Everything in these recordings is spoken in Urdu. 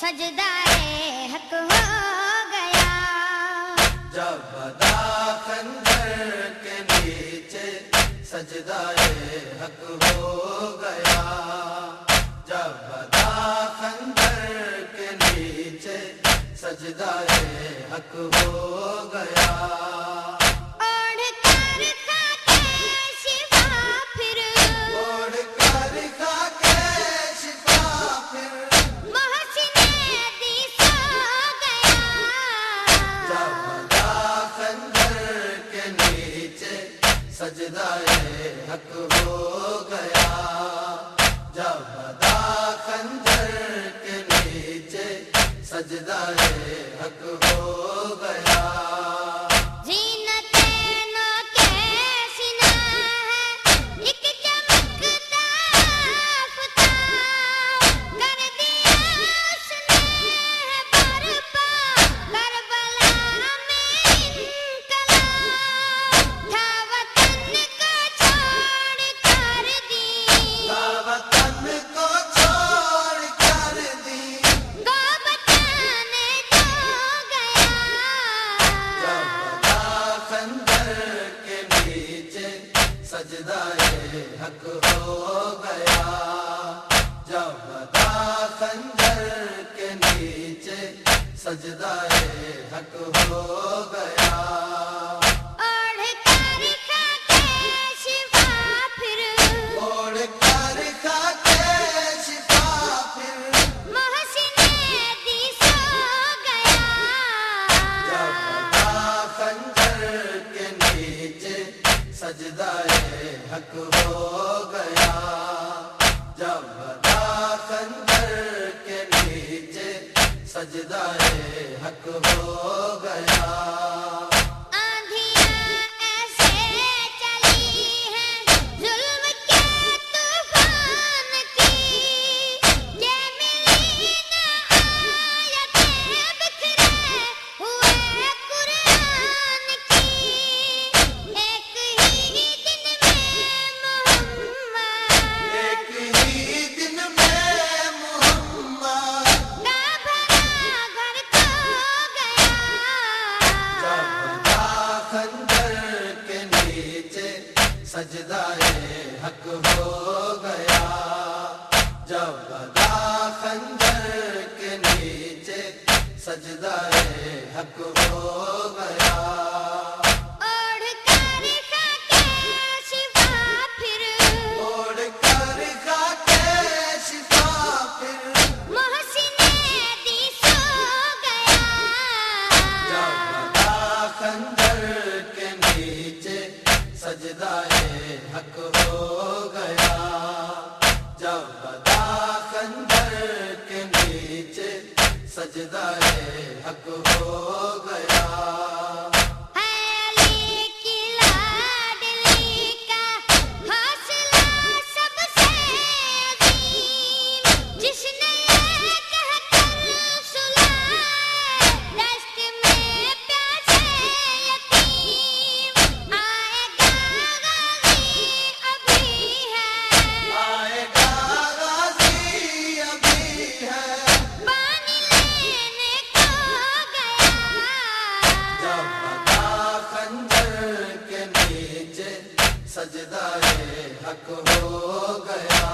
سجدائے حق ہو گیا، جب بدا خنجر کے نیچے سجدائے حق ہو گیا، جب بدا خنجر کے نیچے سجدائے حق ہو گیا، اوڑھ کر خاکِ شفا پھر، اوڑھ کر خاکِ شفا پھر، محسن دی سو گیا، جب بدا خنجر کے نیچے سجدائے حق ہو گیا، جب بدا خنجر کے نیچے سجدائے حق ہو گیا، زینت نو کیسی نہ ہے ایک چمکتا آفتاب، کر دیا اس نے برپا کربلا میں انقلاب، تھا وطن کو چھوڑ کر دی، وطن کو چھوڑ کر دی، گو بتانے تو گیا، جب بدا خنجر کے نیچے سجدائے حق ہو گیا، جب بدا خنجر کے نیچے سجدائے حق ہو گیا، اوڑھ کر خاکِ شفا پھر، اوڑھ کر خاکِ شفا پھر، محسن دی سو گیا، جب بدا خنجر کے نیچے سجدائے حق ہو گیا، جب بدا خنجر کے نیچے سجدائے حق ہو گیا، آندھیاں ایسے چلی ہیں ظلم کے طوفان کی، کہ ملی نہ آیتیں بکھرے ہوئے قرآن کی، ایک ہی دن میں محمد ایک ہی دن میں محمد کا بھرا گھر کھو گیا، جب بدا خنجر کے نیچے سجدائے حق ہو گیا، جب بدا خنجر کے نیچے سجدائے حق ہو گیا، اوڑھ کر خاکِ شفا پھر، اوڑھ کر خاکِ شفا پھر، محسن دی سو گیا، جب بدا خنجر کے نیچے سجدائے حق ہو گیا، جب بدا خنجر کے نیچے سجدائے حق ہو گیا، ہے علی کی لاڈلی کا حوصلہ سب سے عظیم، جس نے یہ کہہ کر سلائے دشت میں پیاسے یتیم، آئے گا غازی ابھی ہے، آئے گا غازی ابھی ہے، پانی لینے کو گیا، جب بدا خنجر کے نیچے سجدائے حق ہو گیا،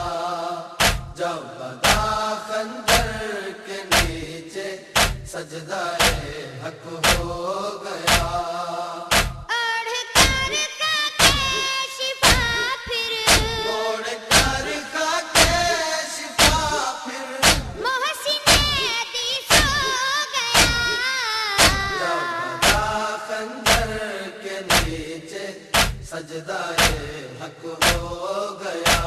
جب بدا خنجر کے نیچے سجدائے حق ہو گیا، اوڑھ کر خاکِ شفا پھر، اوڑھ کر خاکِ شفا پھر، محسن دی سو گیا، جب بدا خنجر کے نیچے سجدائے حق ہو گیا،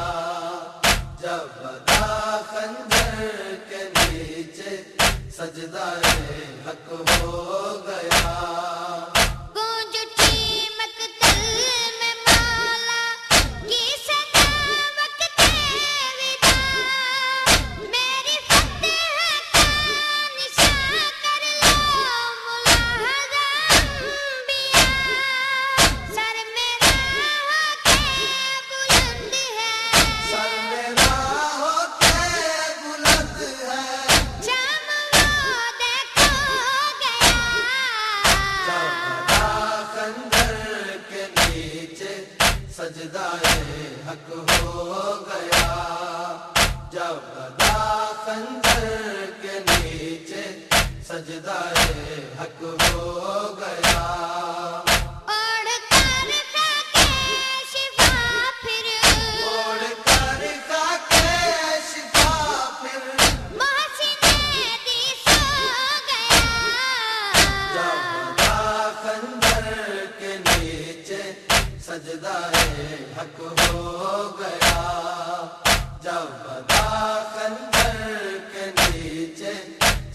جب بدا خنجر کے نیچے سجدائے حق ہو گیا، گونج اٹھی مقتل میں مولا کی صدا وقت وداع، میری فتح کا نشاں کر لو ملاحظہ انبیاء، سر میرا ہو کے بلند ہے، سر میرا ہو کے بلند ہے، جام جب بدا خنجر کے نیچے سجدائے حق ہو گیا اوڑھ کر خاکے شفا پھر اوڑھ کر خاکے شفا پھر محسن دی سو گیا جب بدا خنجر کے نیچے سجدائے حق ہو گیا جب بدا خنجر کے نیچے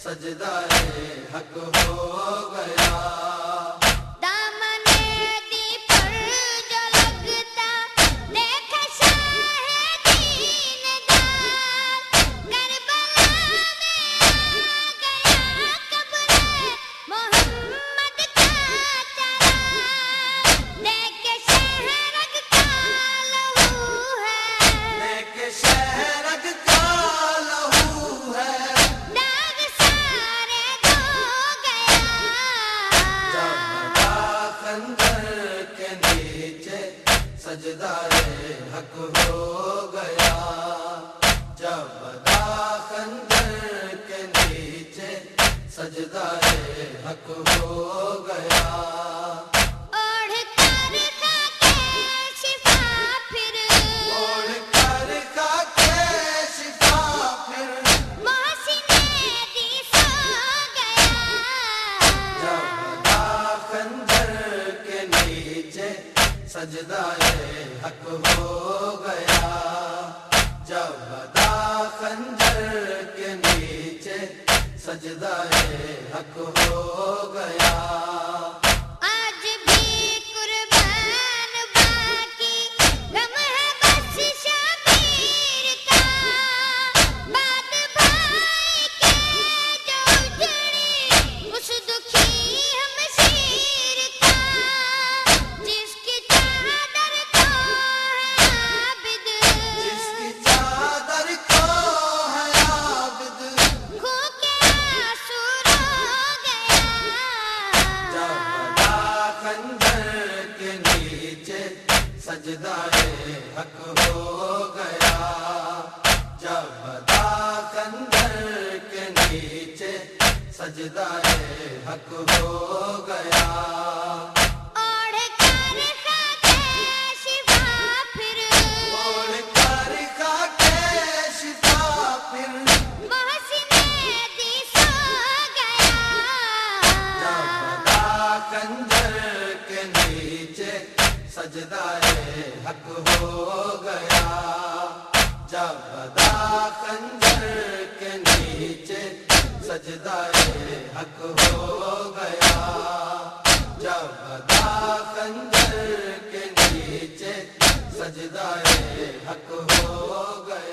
سجدائے حق ہو گیا دامن دی پر جو لگتا دیکھ شاہ دین دار کربلا میں آ گیا قبر محمد کا چراغ دیکھ شہرگ کا لہو ہے دیکھ شہرگ کا لہو ہے داغ سارے دھو گیا جب بدا خنجر کے نیچے سجدائے حق ہو گیا جب بدا خنجر کے نیچے سجدائے حق ہو گیا اوڑھ کر خاکے شفا پھر اوڑھ کر خاکے شفا پھر محسن دی سو گیا جب بدا خنجر کے نیچے سجدائے حق ہو گیا جب بدا خنجر کے نیچے سجدائے حق ہو گیا آج بھی قربان باقی غم ہے بس شبیر کا بات بھائی کے جو اجڑی اس دکھی ہم شیر کا جس کی چادر کو ہے عابد جس کی چادر کو ہے عابد خو کے آنسو رو گیا جب بدا خنجر کے نیچے سجدائے حق ہو گیا جب بدا خنجر کے نیچے سجدائے حق ہو گیا اوڑھ کر خاکے شفا پھر اوڑھ کر خاکے شفا پھر محسن دی سو گیا جب بدا خنجر کے نیچے سجدائے حق ہو گیا جب بدا خنجر کے نیچے سجدائے حق ہو گیا جب بدا خنجر کے نیچے سجدائے حق ہو گیا